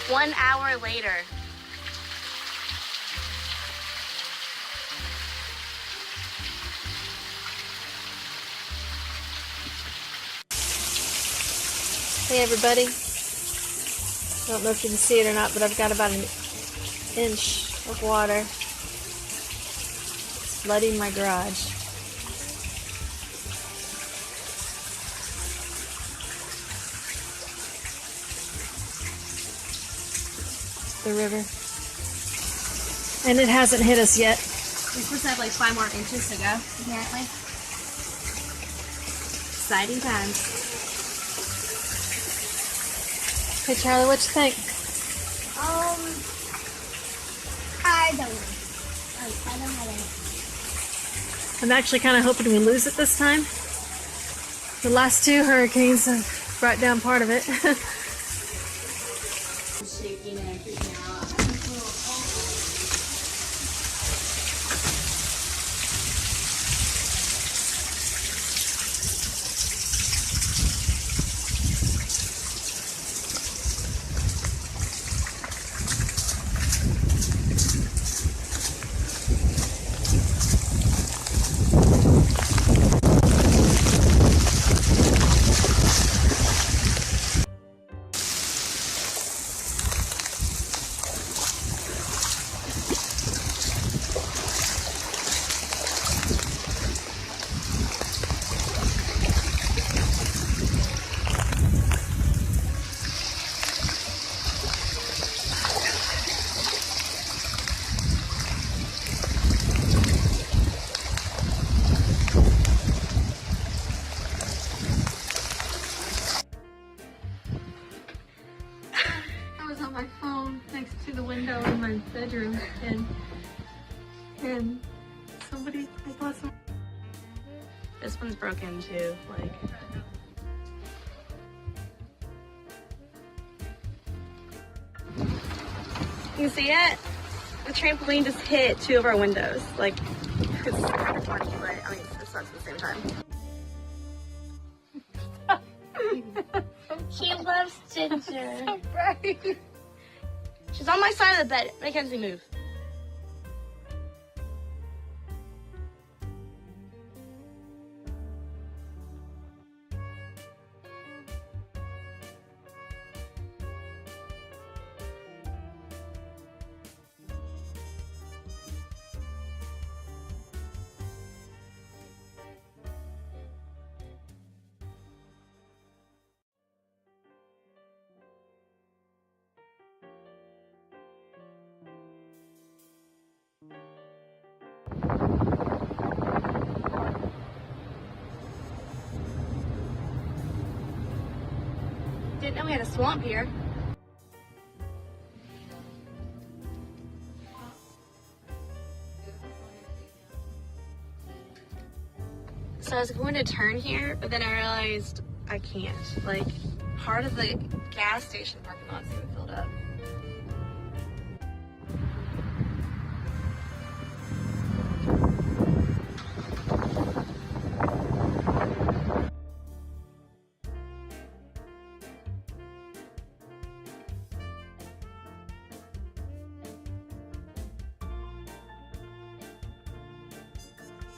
1 hour later. Hey everybody, I don't know if you can see it or not, but I've got about an inch of water. It's flooding my garage. The river. And it hasn't hit us yet. We're supposed to have like 5 more inches to go, apparently. Exciting times. Hey Charlie, what you think? I don't know. I don't know. I'm actually kind of hoping we lose it this time. The last 2 hurricanes have brought down part of it. Shaking and freaking out. On my phone next to the window in my bedroom, and somebody, I thought some. This one's broken too, like. You see it? The trampoline just hit 2 of our windows. Like, it's kind of funny, but I mean, it sucks at the same time. She loves Ginger. So bright. She's on my side of the bed. Mackenzie, move. Didn't know we had a swamp here. So I was going to turn here, but then I realized I can't. Like, part of the gas station parking lot's even filled up.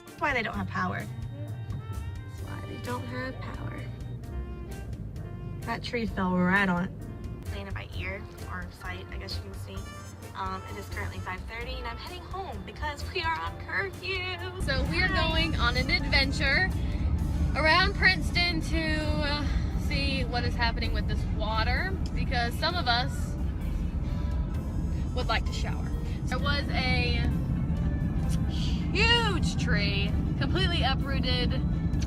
That's why they don't have power. That's why they don't have power. That tree fell right on it. Playing it by ear, or sight, I guess you can see. It is currently 5:30 and I'm heading home because we are on curfew. So we are going on an adventure around Princeton to see what is happening with this water, because some of us would like to shower. There was a huge tree completely uprooted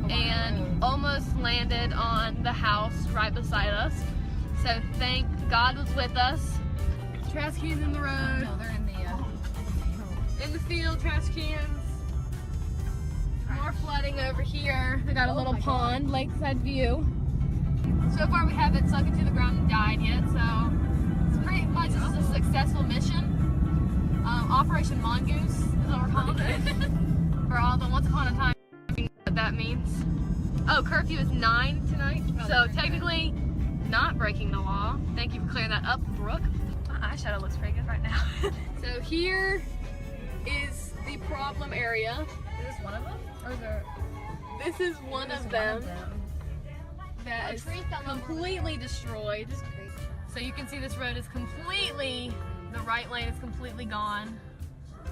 and almost landed on the house right beside us. So thank God was with us. Trash cans in the road. No, they're in the field, trash cans. More flooding over here. We got a little pond, lakeside view. So far we haven't sunk into the ground and died yet, so it's pretty much just a successful mission. Operation Mongoose is what we're calling it. For all the once upon a time, what that means. Oh, curfew is 9 tonight, so technically not breaking the law. Thank you for clearing that up, Brooke. shadow looks pretty good right now. So here is the problem area. Is this one of them? Or is there? This is one of them that is completely destroyed. So you can see this road is completely, the right lane is completely gone. Can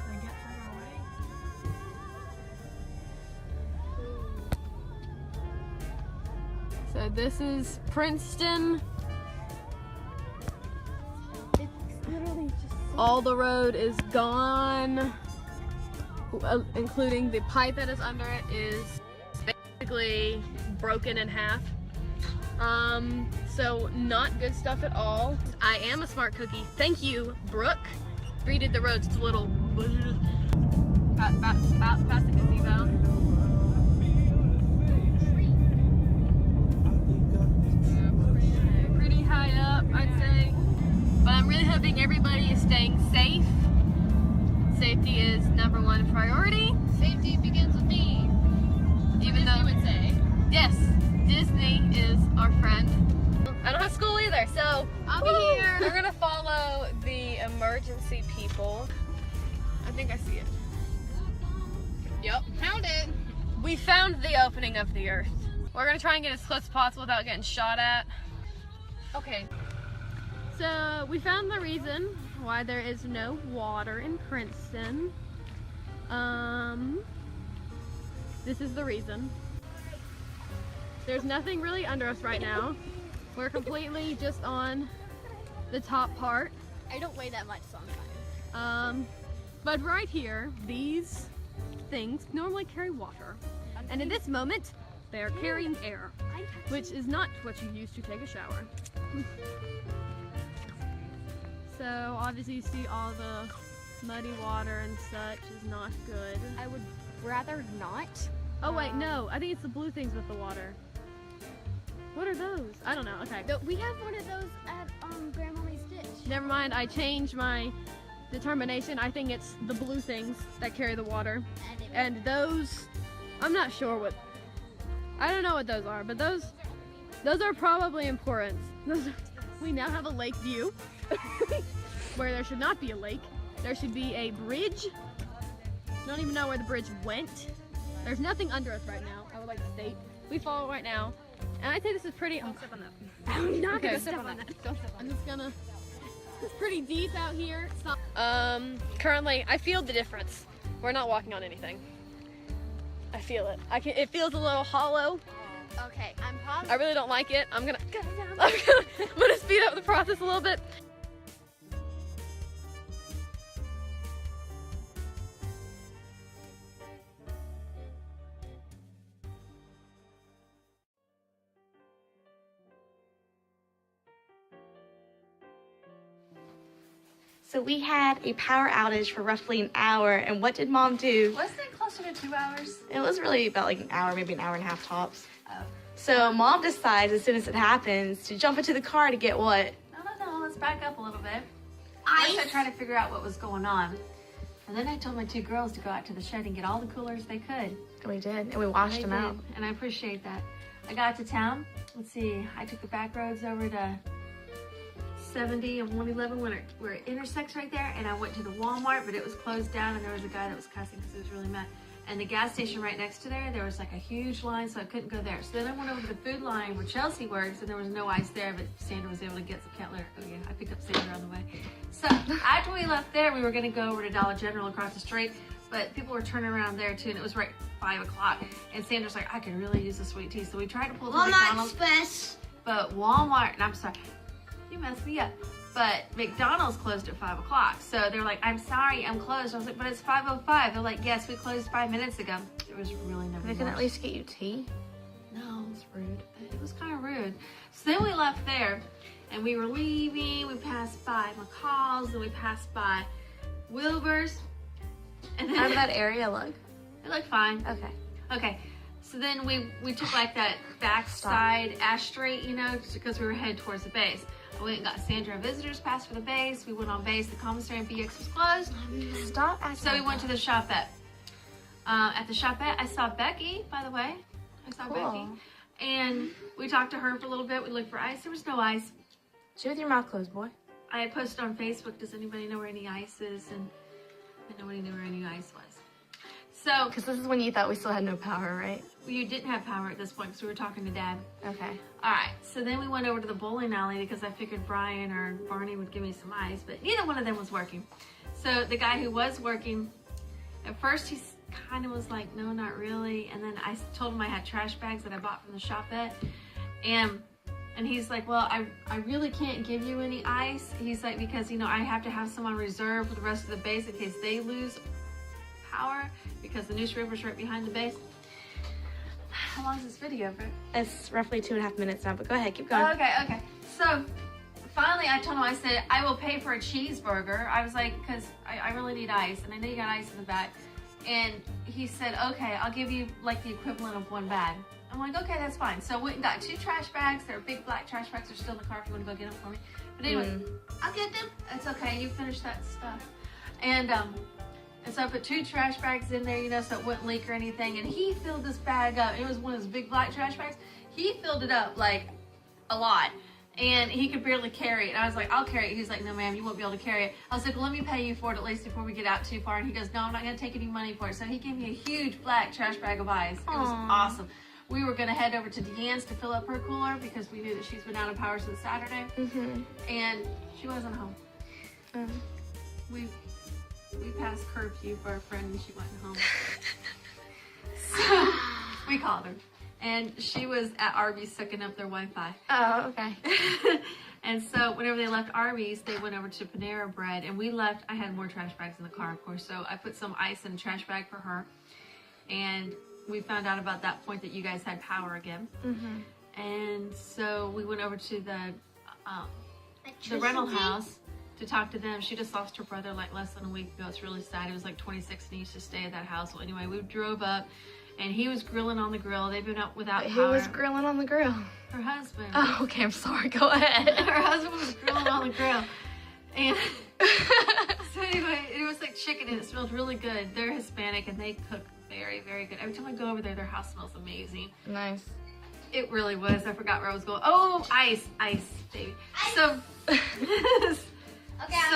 I get further away? So this is Princeton. All the road is gone, including the pipe that is under it is basically broken in half. So not good stuff at all. I am a smart cookie. Thank you, Brooke. Redid the roads. It's a little past the gazebo. Pretty high up, I'd say. But I'm really hoping everybody is staying safe. Safety is #1 priority. Safety begins with me. Even though Disney would say. Yes, Disney is our friend. I don't have school either, so I'll be here. We're gonna follow the emergency people. I think I see it. Yep, found it. We found the opening of the earth. We're gonna try and get as close as possible without getting shot at. Okay. So we found the reason why there is no water in Princeton. This is the reason. There's nothing really under us right now. We're completely just on the top part. I don't weigh that much, so I'm fine. But right here, these things normally carry water. And in this moment, they are carrying air, which is not what you use to take a shower. So obviously you see all the muddy water and such is not good. I would rather not. Oh wait, no, I think it's the blue things with the water. What are those? I don't know, okay. We have one of those at Grandmommy's Ditch. Never mind, I changed my determination. I think it's the blue things that carry the water. And those, I'm not sure what, I don't know what those are, but those are probably important. We now have a lake view. Where there should not be a lake. There should be a bridge. Don't even know where the bridge went. There's nothing under us right now, I would like to state. We follow right now. And I'd say this is pretty. Don't step on that. I'm not gonna step on that. Don't step on that. I'm just gonna. It's pretty deep out here. It's not. Currently, I feel the difference. We're not walking on anything. I feel it. It feels a little hollow. Okay, I'm positive. I really don't like it. I'm gonna speed up the process a little bit. So we had a power outage for roughly an hour, and what did Mom do? Wasn't it closer to 2 hours? It was really about like an hour, maybe an hour and a half tops. So Mom decides as soon as it happens to jump into the car to get what? No, let's back up a little bit. First I tried to figure out what was going on. And then I told my 2 girls to go out to the shed and get all the coolers they could. And we did, and we washed them out. And I appreciate that. I got to town. Let's see, I took the back roads over to 70 and 111 where it intersects right there, and I went to the Walmart, but it was closed down, and there was a guy that was cussing because he was really mad. And the gas station right next to there was like a huge line, so I couldn't go there. So then I went over to the food line where Chelsea works, and there was no ice there, but Sandra was able to get some Kettler. Oh yeah, I picked up Sandra on the way. So after we left there, we were gonna go over to Dollar General across the street, but people were turning around there too, and it was right 5 o'clock. And Sandra's like, I could really use a sweet tea. So we tried to pull to McDonald's, but Walmart, and I'm sorry, you messed me up. But McDonald's closed at 5 o'clock. So they're like, I'm sorry, I'm closed. I was like, but it's 5:05. They're like, yes, we closed 5 minutes ago. It was really never. They can at least get you tea. No, it's rude. It was kind of rude. So then we left there, and we were leaving. We passed by McCall's, and we passed by Wilbur's. And then How did that area look? It looked fine. Okay. Okay. So then we took like that backside Ash Street, you know, because we were headed towards the base. I went and got Sandra a visitor's pass for the base. We went on base. The commissary and BX was closed. Stop asking. So we went to the shopette. At the shopette, I saw Becky, by the way. I saw Cool. Becky. And we talked to her for a little bit. We looked for ice. There was no ice. Chew with your mouth closed, boy. I had posted on Facebook, does anybody know where any ice is? And nobody knew where any ice was. So, Because this is when you thought we still had no power, right? you didn't have power at this point because we were talking to Dad. Okay. All right, so then we went over to the bowling alley because I figured Brian or Barney would give me some ice, but neither one of them was working. So the guy who was working, at first he kind of was like, no, not really. And then I told him I had trash bags that I bought from the shop at. And he's like, well, I really can't give you any ice. He's like, because, you know, I have to have some on reserve for the rest of the base in case they lose power because the Neuse River's right behind the base. How long is this video, Britt? It's roughly 2.5 minutes now, but go ahead, keep going. Okay. So finally I told him, I said, I will pay for a cheeseburger. I was like, because I really need ice, and I know you got ice in the back. And he said, okay, I'll give you like the equivalent of 1 bag. I'm like, okay, that's fine. So I went and got 2 trash bags. They're big black trash bags. They're still in the car if you want to go get them for me. But anyway, I'll get them. It's okay. You finish that stuff. And so I put 2 trash bags in there, you know, so it wouldn't leak or anything. And he filled this bag up. It was one of those big black trash bags. He filled it up like a lot. And he could barely carry it. And I was like, I'll carry it. He's like, no, ma'am, you won't be able to carry it. I was like, well, let me pay you for it at least before we get out too far. And he goes, no, I'm not going to take any money for it. So he gave me a huge black trash bag of ice. It was awesome. We were going to head over to Deanne's to fill up her cooler because we knew that she's been out of power since Saturday. And she wasn't home. We passed curfew for a friend and she wasn't home. So we called her. And she was at Arby's sucking up their Wi-Fi. Oh, okay. And so whenever they left Arby's, they went over to Panera Bread. And we left, I had more trash bags in the car, of course. So I put some ice in a trash bag for her. And we found out about that point that you guys had power again. And so we went over to the rental house to talk to them. She just lost her brother like less than a week ago. It's really sad. It was like 26 and he used to stay at that house. Well, anyway, we drove up and he was grilling on the grill. They've been up without power. Who was grilling on the grill? Her husband. Oh, okay, I'm sorry. Go ahead. Her husband was grilling on the grill. And so anyway, it was like chicken and it smelled really good. They're Hispanic and they cook very, very good. Every time I go over there, their house smells amazing. Nice. It really was. I forgot where I was going. Oh, ice, baby. So, so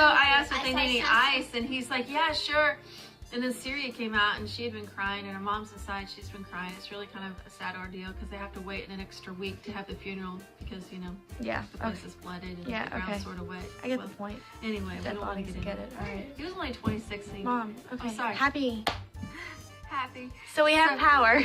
I asked if they need any ice, and he's like, yeah, sure. And then Syria came out, and she had been crying, and her mom's inside. She's been crying. It's really kind of a sad ordeal because they have to wait an extra week to have the funeral because, you know, the place is flooded and the ground's sort of wet. I get the point. Anyway, we Dead don't want to bodies, get I into get it. All right. He was only 26. Mom, okay. I'm sorry. Happy. So we have power.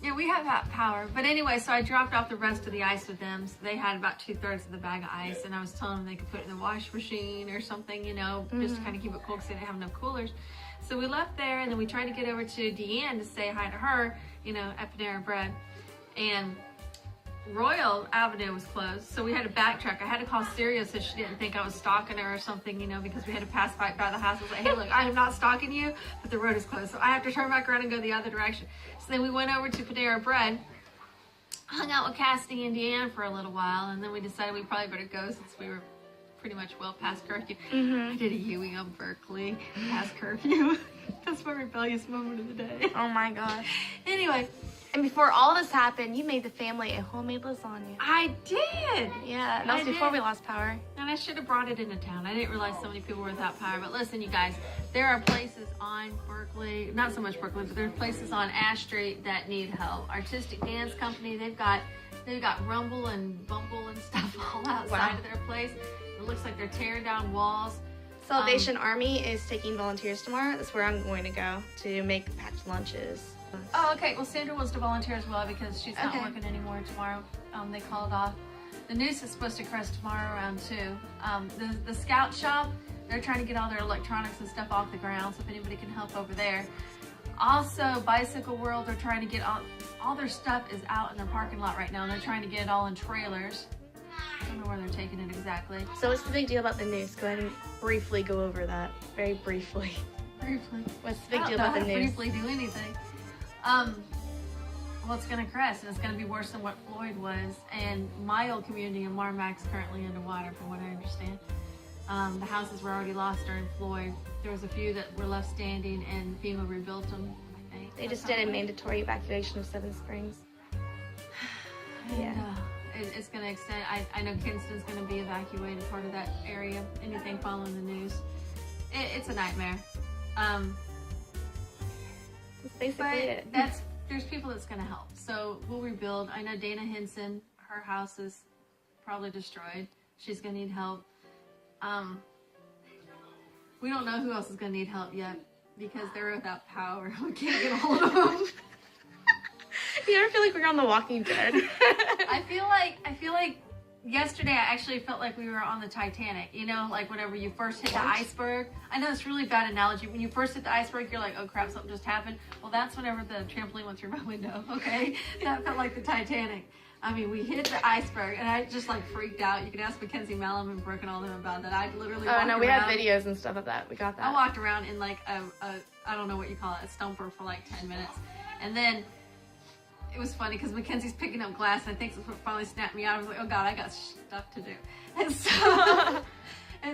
Yeah, we have that power. But anyway, so I dropped off the rest of the ice with them. So they had about 2/3 of the bag of ice. And I was telling them they could put it in the wash machine or something, you know, just to kind of keep it cool because they didn't have enough coolers. So we left there and then we tried to get over to Deanne to say hi to her, you know, at Panera Bread. And Royal Avenue was closed. So we had to backtrack. I had to call Syria so she didn't think I was stalking her or something, you know, because we had to pass by the house. I was like, hey, look, I am not stalking you, but the road is closed. So I have to turn back around and go the other direction. So then we went over to Panera Bread, hung out with Cassidy and Deanne for a little while, and then we decided we probably better go since we were pretty much well past curfew. I did a Huey on Berkeley past curfew. That's my rebellious moment of the day. Oh my gosh. Anyway. And before all this happened, you made the family a homemade lasagna. I did. Yeah, and that was before we lost power. And I should have brought it into town. I didn't realize so many people were without power. But listen, you guys, there are places on Berkeley, not so much Berkeley, but there are places on Ash Street that need help. Artistic Dance Company, they've got Rumble and Bumble and stuff all outside of their place. It looks like they're tearing down walls. Salvation Army is taking volunteers tomorrow. That's where I'm going to go to make packed lunches. Oh, okay. Well, Sandra wants to volunteer as well because she's not working anymore tomorrow. They called off. The Neuse is supposed to crest tomorrow around 2. The Scout Shop, they're trying to get all their electronics and stuff off the ground, so if anybody can help over there. Also, Bicycle World, they're trying to get all their stuff is out in their parking lot right now, and they're trying to get it all in trailers. I don't know where they're taking it exactly. So what's the big deal about the Neuse? Go ahead and briefly go over that. Very briefly. What's the big deal about the Neuse? Briefly do anything. Well, it's going to crest, and it's going to be worse than what Floyd was. And my old community in Marmack's currently underwater, from what I understand. The houses were already lost during Floyd. There was a few that were left standing, and FEMA rebuilt them, I think. They just did a mandatory evacuation of 7 Springs. And, it's going to extend. I know Kinston's going to be evacuated, part of that area. Anything following the news, it's a nightmare. That's basically But it. there's people that's going to help. So we'll rebuild. I know Dana Henson, her house is probably destroyed. She's going to need help. We don't know who else is going to need help yet because they're without power. We can't get a hold of them. You ever feel like we're on The Walking Dead? I feel like yesterday I actually felt like we were on the Titanic. You know, like whenever you first hit the iceberg. I know it's a really bad analogy. When you first hit the iceberg, you're like, oh crap, something just happened. Well, that's whenever the trampoline went through my window, okay? That felt like the Titanic. I mean, we hit the iceberg and I just like freaked out. You can ask Mackenzie Malum and Brooke and all them about that. I literally walked no, we around. have videos and stuff of that. We got that. I walked around in like a I don't know what you call it, a stumper for like 10 minutes. And then it was funny because Mackenzie's picking up glass and I think that's what finally snapped me out. I was like, oh God, I got stuff to do. And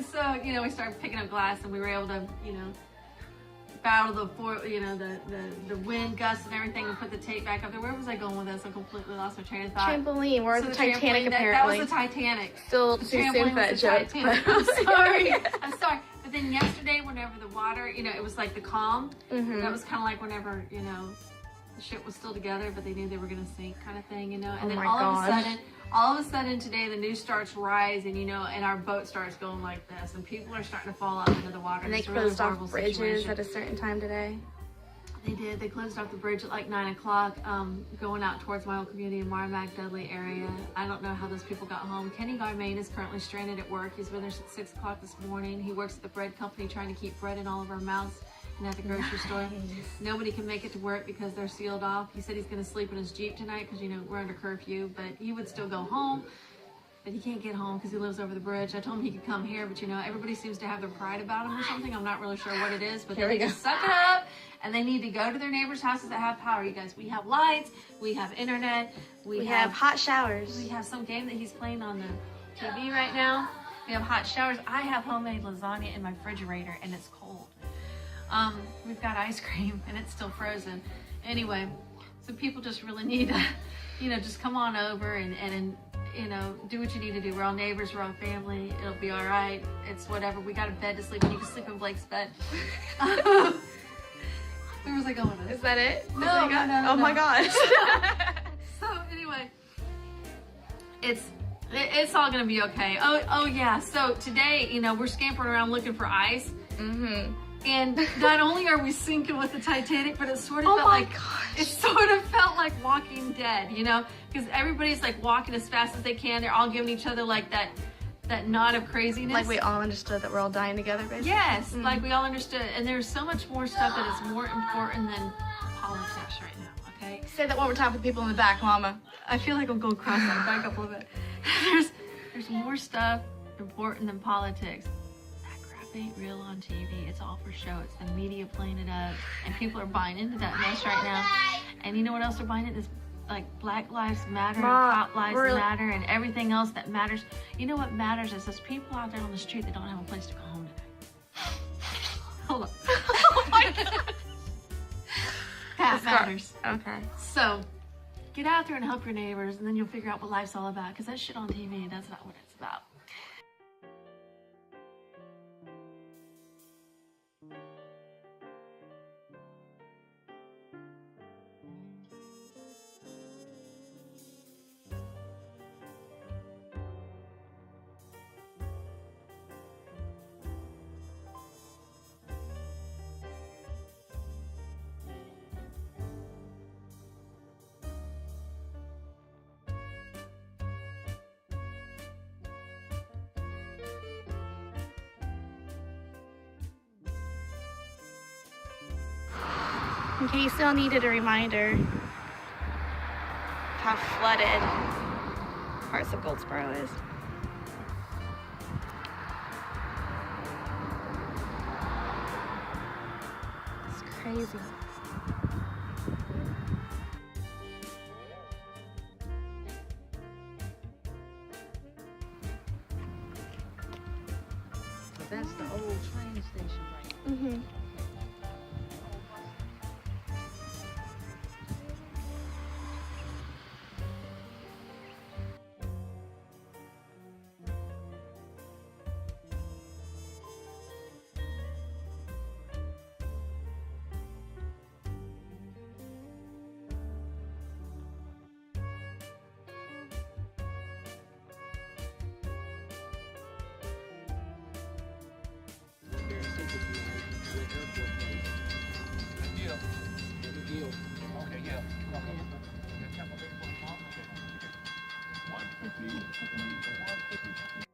so, you know, we started picking up glass and we were able to, you know, battle the wind gusts and everything and put the tape back up there. Where was I going with this? I completely lost my train of thought. Trampoline. We're So the the Titanic, trampoline, apparently. That was the Titanic. Still The too soon trampoline for that was the joke. Titanic. But I'm sorry. I'm sorry. But then yesterday, whenever the water, you know, it was like the calm. Mhm. That was kind of like whenever, you know, the ship was still together, but they knew they were going to sink kind of thing, you know. And Oh then my all of a sudden today, the news starts rising, you know, and our boat starts going like this. And people are starting to fall out into the water. And they It's a really closed off horrible bridges situation. at a certain time today. They did. They closed off the bridge at like 9 o'clock, going out towards my old community in Marmac, Dudley area. I don't know how those people got home. Kenny Garmain is currently stranded at work. He's been there since 6 o'clock this morning. He works at the bread company trying to keep bread in all of our mouths and at the grocery store. Nobody can make it to work because they're sealed off. He said he's going to sleep in his Jeep tonight because, you know, we're under curfew, but he would still go home. But he can't get home because he lives over the bridge. I told him he could come here, but you know, everybody seems to have their pride about him or something. I'm not really sure what it is, but they need to suck it up and they need to go to their neighbors' houses that have power. You guys, we have lights, we have internet, We have hot showers. we have some game that he's playing on the TV right now. We have hot showers. I have homemade lasagna in my refrigerator and it's cold. We've got ice cream and it's still frozen. Anyway, so people just really need to, you know, just come on over and you know, do what you need to do. We're all neighbors, we're all family. It'll be all right. It's whatever. We got a bed to sleep in. You can sleep in Blake's bed. Where was I going with this? Is that it? No, Is that no, Oh my no. gosh. So anyway, it's all gonna be okay. Oh yeah. So today, you know, we're scampering around looking for ice. Mm-hmm. And not only are we sinking with the Titanic, but it sort of Oh felt my like gosh. it sort of felt like Walking Dead, you know, because everybody's like walking as fast as they can. They're all giving each other like that nod of craziness. Like we all understood that we're all dying together, basically. Yes, like we all understood. And there's so much more stuff that is more important than politics right now. Okay. Say that one more time for the people in the back, Mama. I feel like I'm going across that back up a little bit. There's more stuff important than politics. That crap ain't real on TV. It's all for show. It's the media playing it up, and people are buying into that mess right now. And you know what else they're buying into? This like Black Lives Matter, and Top Lives Matter, and everything else that matters. You know what matters is those people out there on the street that don't have a place to go home today. Hold on. Oh my God. That matters. Okay. So, get out there and help your neighbors, and then you'll figure out what life's all about. Because that shit on TV, that's not what it's about. In case y'all needed a reminder of how flooded parts of Goldsboro is. It's crazy. That's the old train station right there. Mm-hmm. Good deal. Good deal. Okay, yeah. Okay. 150.